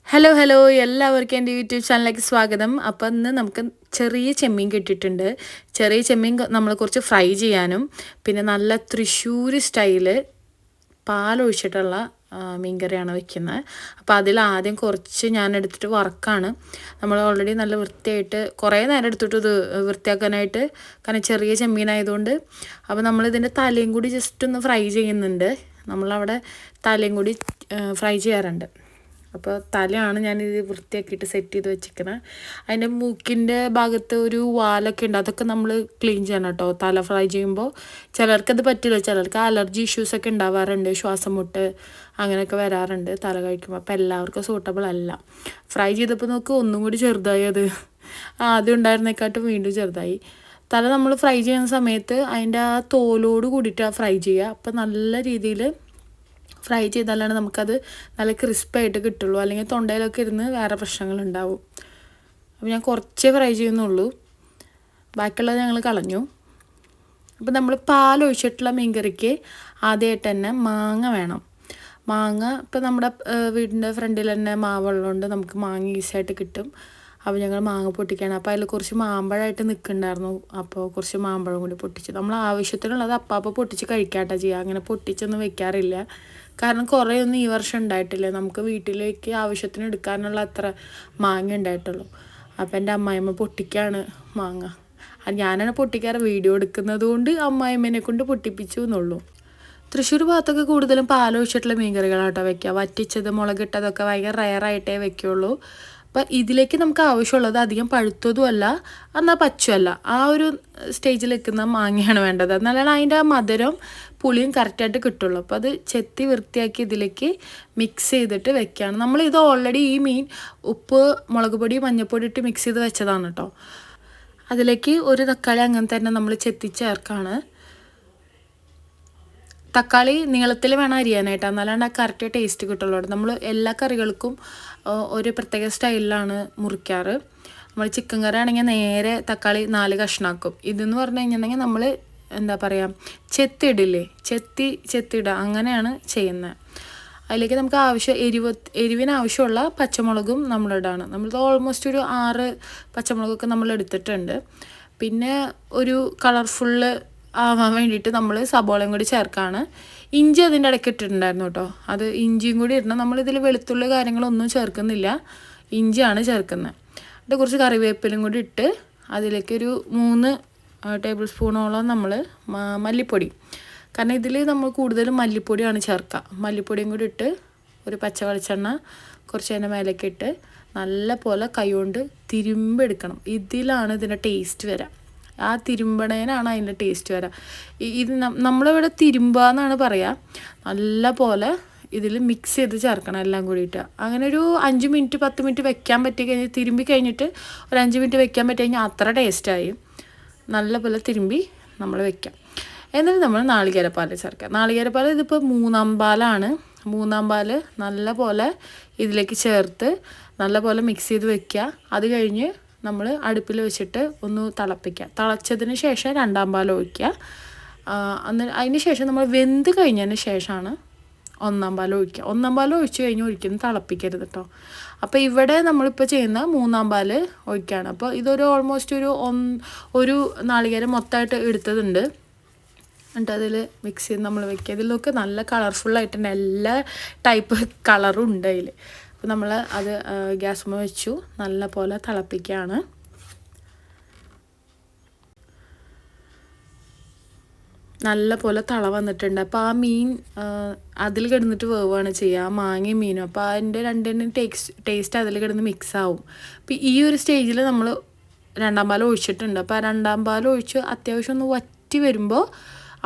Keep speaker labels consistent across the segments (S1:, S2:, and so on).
S1: Hello hello എല്ലാവർക്കും എൻ്റെ YouTube ചാനലിലേക്ക് സ്വാഗതം. അപ്പോൾ ഇന്ന് നമുക്ക് ചെറിയ ചെമ്മീൻ കിട്ടിയിട്ടുണ്ട്. ചെറിയ ചെമ്മീൻ നമ്മൾ കുറച്ച് ഫ്രൈ ചെയ്യാനും പിന്നെ നല്ല തൃശ്ശൂർ സ്റ്റൈല് പാലൊഴിച്ചിട്ടുള്ള മീൻകറിയാണ് വെക്കുന്നത്. അപ്പോൾ അതിൽ ആദ്യം കുറച്ച് ഞാൻ എടുത്തിട്ട് വറക്കാണ്. നമ്മൾ ഓൾറെഡി നല്ല വൃത്തിയായിട്ട് കുറേ നേരം എടുത്തിട്ട് ഇത് വൃത്തിയാക്കാനായിട്ട്, കാരണം ചെറിയ ചെമ്മീനായതുകൊണ്ട്. അപ്പോൾ നമ്മളിതിൻ്റെ തലയും കൂടി ജസ്റ്റ് ഒന്ന് ഫ്രൈ ചെയ്യുന്നുണ്ട്. നമ്മളവിടെ തലയും കൂടി ഫ്രൈ ചെയ്യാറുണ്ട്. അപ്പോൾ തലയാണ് ഞാനിത് വൃത്തിയാക്കിയിട്ട് സെറ്റ് ചെയ്ത് വെച്ചിരിക്കുന്നത്. അതിൻ്റെ മൂക്കിൻ്റെ ഭാഗത്ത് ഒരു വാലൊക്കെ ഉണ്ട്, അതൊക്കെ നമ്മൾ ക്ലീൻ ചെയ്യണം കേട്ടോ തല ഫ്രൈ ചെയ്യുമ്പോൾ. ചിലർക്കത് പറ്റില്ല, ചിലർക്ക് അലർജി ഇഷ്യൂസൊക്കെ ഉണ്ടാവാറുണ്ട്, ശ്വാസം മുട്ട് അങ്ങനെയൊക്കെ വരാറുണ്ട് തല കഴിക്കുമ്പോൾ. അപ്പോൾ എല്ലാവർക്കും സൂട്ടബിൾ അല്ല. ഫ്രൈ ചെയ്തപ്പോൾ നോക്ക് ഒന്നും കൂടി ചെറുതായി, അത് ആദ്യം ഉണ്ടായിരുന്നേക്കാട്ടും വീണ്ടും ചെറുതായി. തല നമ്മൾ ഫ്രൈ ചെയ്യുന്ന സമയത്ത് അതിൻ്റെ ആ തോലോട് കൂടിയിട്ടാണ് ഫ്രൈ ചെയ്യുക. അപ്പോൾ നല്ല രീതിയിൽ ഫ്രൈ ചെയ്താലാണ് നമുക്കത് നല്ല ക്രിസ്പായിട്ട് കിട്ടുള്ളൂ, അല്ലെങ്കിൽ തൊണ്ടയിലൊക്കെ ഇരുന്ന് വേറെ പ്രശ്നങ്ങളുണ്ടാവും. അപ്പോൾ ഞാൻ കുറച്ചേ ഫ്രൈ ചെയ്യുന്നുള്ളൂ, ബാക്കിയുള്ളത് ഞങ്ങൾ കളഞ്ഞു. അപ്പോൾ നമ്മൾ പാലൊഴിച്ചിട്ടുള്ള മീൻകറിക്ക് ആദ്യമായിട്ട് തന്നെ മാങ്ങ വേണം. മാങ്ങ ഇപ്പോൾ നമ്മുടെ വീടിൻ്റെ ഫ്രണ്ടിൽ തന്നെ മാവുള്ളതുകൊണ്ട് നമുക്ക് മാങ്ങ ഈസിയായിട്ട് കിട്ടും. അപ്പോൾ ഞങ്ങൾ മാങ്ങ പൊട്ടിക്കുകയാണ്. അപ്പോൾ അതിൽ കുറച്ച് മാമ്പഴമായിട്ട് നിൽക്കുന്നുണ്ടായിരുന്നു. അപ്പോൾ കുറച്ച് മാമ്പഴം കൂടി പൊട്ടിച്ചു. നമ്മൾ ആവശ്യത്തിനുള്ളത് അപ്പോൾ പൊട്ടിച്ച് കഴിക്കാട്ടോ ചെയ്യുക, അങ്ങനെ പൊട്ടിച്ചൊന്നും വെക്കാറില്ല. കാരണം കുറേയൊന്നും ഈ വർഷം ഉണ്ടായിട്ടില്ല, നമുക്ക് വീട്ടിലേക്ക് ആവശ്യത്തിന് എടുക്കാനുള്ള അത്ര മാങ്ങ ഉണ്ടായിട്ടുള്ളൂ. അപ്പോൾ എൻ്റെ അമ്മായിമ്മ പൊട്ടിക്കാണ് മാങ്ങ. ഞാനാണ് പൊട്ടിക്കാറ്, വീഡിയോ എടുക്കുന്നത് കൊണ്ട് അമ്മായിമ്മേനെ കൊണ്ട് പൊട്ടിപ്പിച്ചു എന്നുള്ളൂ. തൃശ്ശൂർ ഭാഗത്തൊക്കെ കൂടുതലും പാലൊഴിച്ചിട്ടുള്ള മീൻകറികളാട്ടോ വെക്കുക. വറ്റിച്ചത് മുളകിട്ടതൊക്കെ ഭയങ്കര റയറായിട്ടേ വെക്കുകയുള്ളൂ. അപ്പം ഇതിലേക്ക് നമുക്ക് ആവശ്യമുള്ളത് അധികം പഴുത്തതും അല്ല എന്നാൽ പച്ചുമല്ല, ആ ഒരു സ്റ്റേജിൽ നിൽക്കുന്ന മാങ്ങയാണ് വേണ്ടത്. എന്നാലാണ് അതിൻ്റെ ആ മധുരം പുളിയും കറക്റ്റായിട്ട് കിട്ടുള്ളൂ. അപ്പോൾ അത് ചെത്തി വൃത്തിയാക്കി ഇതിലേക്ക് മിക്സ് ചെയ്തിട്ട് വെക്കുകയാണ്. നമ്മളിത് ഓൾറെഡി ഈ മീൻ ഉപ്പ് മുളക് പൊടി മഞ്ഞൾപ്പൊടി ഇട്ട് മിക്സ് ചെയ്ത് വെച്ചതാണ് കേട്ടോ. അതിലേക്ക് ഒരു തക്കാളി അങ്ങനെ തന്നെ നമ്മൾ ചെത്തി ചേർക്കാണ്. തക്കാളി നീളത്തിൽ വേണം അരിയാനായിട്ട്, എന്നാലാണ്ട് ആ കറക്റ്റ് ടേസ്റ്റ് കിട്ടുള്ളൂ. നമ്മൾ എല്ലാ കറികൾക്കും ഒരു പ്രത്യേക സ്റ്റൈലിലാണ് മുറിക്കാറ്. നമ്മൾ ചിക്കൻ കറി ആണെങ്കിൽ നേരെ തക്കാളി 4 കഷ്ണമാക്കും. ഇതെന്ന് പറഞ്ഞു കഴിഞ്ഞിട്ടുണ്ടെങ്കിൽ നമ്മൾ എന്താ പറയുക, ചെത്തിയിടില്ലേ, ചെത്തിയിടുക, അങ്ങനെയാണ് ചെയ്യുന്നത്. അതിലേക്ക് നമുക്ക് എരിവിന് ആവശ്യമുള്ള പച്ചമുളകും നമ്മളിടാണ്. നമ്മളിത് ഓൾമോസ്റ്റ് ഒരു 6 പച്ചമുളകൊക്കെ നമ്മൾ എടുത്തിട്ടുണ്ട്. പിന്നെ ഒരു കളർഫുള്ള് ആവാൻ വേണ്ടിയിട്ട് നമ്മൾ സബോളയും കൂടി ചേർക്കാണ്. ഇഞ്ചി അതിൻ്റെ ഇടയ്ക്ക് ഇട്ടിട്ടുണ്ടായിരുന്നു കേട്ടോ, അത് ഇഞ്ചിയും കൂടി ഇടണം. നമ്മളിതിൽ വെളുത്തുള്ളി കാര്യങ്ങളൊന്നും ചേർക്കുന്നില്ല, ഇഞ്ചിയാണ് ചേർക്കുന്നത്. എന്നിട്ട് കുറച്ച് കറിവേപ്പിലും കൂടി ഇട്ട് അതിലേക്കൊരു 3 ടേബിൾ സ്പൂണോളം നമ്മൾ മല്ലിപ്പൊടി, കാരണം ഇതിൽ നമ്മൾ കൂടുതലും മല്ലിപ്പൊടിയാണ് ചേർക്കുക. മല്ലിപ്പൊടിയും കൂടി ഇട്ട് ഒരു പച്ച വെളിച്ചെണ്ണ കുറച്ച് അതിൻ്റെ മേലേക്ക് ഇട്ട് നല്ല പോലെ കൈകൊണ്ട് തിരുമ്പെടുക്കണം. ഇതിലാണ് ഇതിൻ്റെ ടേസ്റ്റ് വരിക. ആ തിരുമ്പണേനാണ് അതിൻ്റെ ടേസ്റ്റ് വരിക. ഇത് നമ്മളിവിടെ തിരുമ്പുക എന്നാണ് പറയുക. നല്ല പോലെ ഇതിൽ മിക്സ് ചെയ്ത് ചേർക്കണം എല്ലാം കൂടിയിട്ട്. അങ്ങനെ ഒരു 5 മിനിറ്റ് 10 മിനിറ്റ് വെക്കാൻ പറ്റി കഴിഞ്ഞാൽ, തിരുമ്പി കഴിഞ്ഞിട്ട് ഒരു 5 മിനിറ്റ് വെക്കാൻ പറ്റി കഴിഞ്ഞാൽ അത്ര ടേസ്റ്റായി. നല്ല പോലെ തിരുമ്പി നമ്മൾ വെക്കാം. എന്നിട്ട് നമ്മൾ നാളികേരപ്പാൽ ചേർക്കാം. നാളികേരപ്പാൽ ഇതിപ്പോൾ 3-ാം പാലാണ്. 3-ാം പാൽ നല്ല പോലെ ഇതിലേക്ക് ചേർത്ത് നല്ല പോലെ മിക്സ് ചെയ്ത് വെക്കുക. അത് കഴിഞ്ഞ് നമ്മൾ അടുപ്പിൽ വെച്ചിട്ട് ഒന്ന് തിളപ്പിക്കുക. തിളച്ചതിന് ശേഷം 2-ാം പാൽ ഒഴിക്കുക. അതിന് ശേഷം നമ്മൾ വെന്ത് കഴിഞ്ഞതിന് ശേഷമാണ് 1-ാം പാൽ ഒഴിക്കുക. 1-ാം പാൽ ഒഴിച്ച് കഴിഞ്ഞ് ഒരിക്കലും തിളപ്പിക്കരുത് കേട്ടോ. അപ്പോൾ ഇവിടെ നമ്മളിപ്പോൾ ചെയ്യുന്ന 3-ാം പാൽ ഒഴിക്കുകയാണ്. അപ്പോൾ ഇതൊരു ഓൾമോസ്റ്റ് ഒരു നാളികേരം മൊത്തമായിട്ട് എടുത്തതുണ്ട്. എന്നിട്ട് അതിൽ മിക്സ് ചെയ്ത് നമ്മൾ വെക്കുക. ഇതിലൊക്കെ നല്ല കളർഫുള്ളായിട്ടുണ്ട്, എല്ലാ ടൈപ്പ് കളറും ഉണ്ട് അതിൽ. അപ്പോൾ നമ്മൾ അത് ഗ്യാസുമ്മ വെച്ചു നല്ല പോലെ തിളപ്പിക്കുകയാണ്. നല്ല പോലെ തള വന്നിട്ടുണ്ട്. അപ്പോൾ ആ മീൻ അതിൽ കിടന്നിട്ട് വേവാണ് ചെയ്യുക, ആ മാങ്ങയും മീനും. അപ്പോൾ അതിൻ്റെ രണ്ടിനും ടേസ്റ്റ് അതിൽ കിടന്ന് മിക്സ് ആവും. അപ്പോൾ ഈ ഒരു സ്റ്റേജിൽ നമ്മൾ 2-ാം പാൽ ഒഴിച്ചിട്ടുണ്ട്. അപ്പോൾ ആ 2-ാം പാൽ ഒഴിച്ച് അത്യാവശ്യം ഒന്ന് വറ്റി വരുമ്പോൾ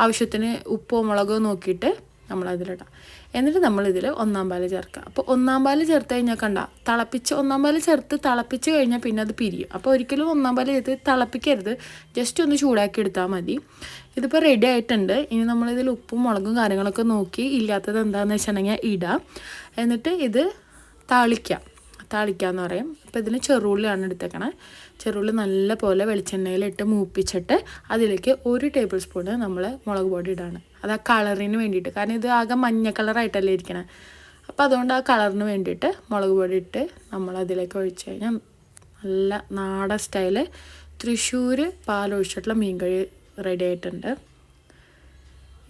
S1: ആവശ്യത്തിന് ഉപ്പോ മുളകോ നോക്കിയിട്ട് നമ്മളതിലിടാം. എന്നിട്ട് നമ്മളിതിൽ 1-ാം പാൽ ചേർക്കുക. അപ്പോൾ 1-ാം പാൽ ചേർത്ത് കഴിഞ്ഞാൽ കണ്ട തിളപ്പിച്ച് 1-ാം പാൽ ചേർത്ത് തിളപ്പിച്ച് കഴിഞ്ഞാൽ പിന്നെ അത് പിരിയും. അപ്പോൾ ഒരിക്കലും 1-ാം പാൽ ചേർത്ത് തിളപ്പിക്കരുത്, ജസ്റ്റ് ഒന്ന് ചൂടാക്കി എടുത്താൽ മതി. ഇതിപ്പോൾ റെഡി ആയിട്ടുണ്ട്. ഇനി നമ്മളിതിൽ ഉപ്പും മുളകും കാര്യങ്ങളൊക്കെ നോക്കി ഇല്ലാത്തത് എന്താണെന്ന് വെച്ചിട്ടുണ്ടെങ്കിൽ ഇടുക. എന്നിട്ട് ഇത് താളിക്കാന്ന് പറയും. അപ്പോൾ ഇതിന് ചെറുള്ളിയാണ് എടുത്തേക്കണേ. ചെറുള്ളി നല്ല പോലെ വെളിച്ചെണ്ണയിലിട്ട് മൂപ്പിച്ചിട്ട് അതിലേക്ക് 1 ടേബിൾ സ്പൂണ് നമ്മൾ മുളക് പൊടി ഇടാണ്. അത് ആ കളറിന് വേണ്ടിയിട്ട്, കാരണം ഇത് ആകെ മഞ്ഞ കളറായിട്ടല്ലേ ഇരിക്കണേ. അപ്പോൾ അതുകൊണ്ട് ആ കളറിന് വേണ്ടിയിട്ട് മുളക് പൊടി ഇട്ട് നമ്മളതിലേക്ക് ഒഴിച്ച് കഴിഞ്ഞാൽ നല്ല നാടൻ സ്റ്റൈല് തൃശ്ശൂർ പാലൊഴിച്ചിട്ടുള്ള മീൻകറി റെഡി ആയിട്ടുണ്ട്.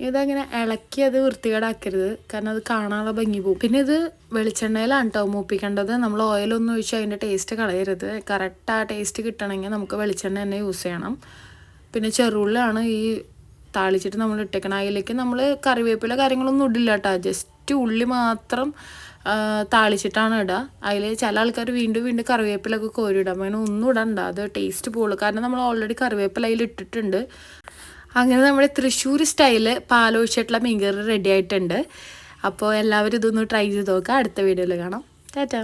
S1: ഇതങ്ങനെ ഇളക്കി അത് വൃത്തികേടാക്കരുത്, കാരണം അത് കാണാനുള്ള ഭംഗി പോകും. പിന്നെ ഇത് വെളിച്ചെണ്ണയിലാണ് കേട്ടോ മൂപ്പിക്കേണ്ടത്. നമ്മൾ ഓയിലൊന്നും ഒഴിച്ച് അതിൻ്റെ ടേസ്റ്റ് കളയരുത്. കറക്റ്റ് ആ ടേസ്റ്റ് കിട്ടണമെങ്കിൽ നമുക്ക് വെളിച്ചെണ്ണ തന്നെ യൂസ് ചെയ്യണം. പിന്നെ ചെറുള്ളിയാണ് ഈ താളിച്ചിട്ട് നമ്മൾ ഇട്ടേക്കണം. അതിലേക്ക് നമ്മൾ കറിവേപ്പില കാര്യങ്ങളൊന്നും ഇടില്ല കേട്ടോ, ജസ്റ്റ് ഉള്ളി മാത്രം താളിച്ചിട്ടാണ് ഇടുക. അതിൽ ചില ആൾക്കാർ വീണ്ടും വീണ്ടും കറിവേപ്പിലൊക്കെ കോരിയിടാം, അങ്ങനെ ഒന്നും ഇടണ്ട, അത് ടേസ്റ്റ് പോകുള്ളൂ. കാരണം നമ്മൾ ഓൾറെഡി കറിവേപ്പില അതിൽ ഇട്ടിട്ടുണ്ട്. അങ്ങനെ നമ്മുടെ തൃശ്ശൂർ സ്റ്റൈല് പാലൊഴിച്ചിട്ടുള്ള മീൻകറി റെഡി ആയിട്ടുണ്ട്. അപ്പോൾ എല്ലാവരും ഇതൊന്ന് ട്രൈ ചെയ്ത് നോക്കുക. അടുത്ത വീഡിയോയിൽ കാണാം. ടാറ്റാ.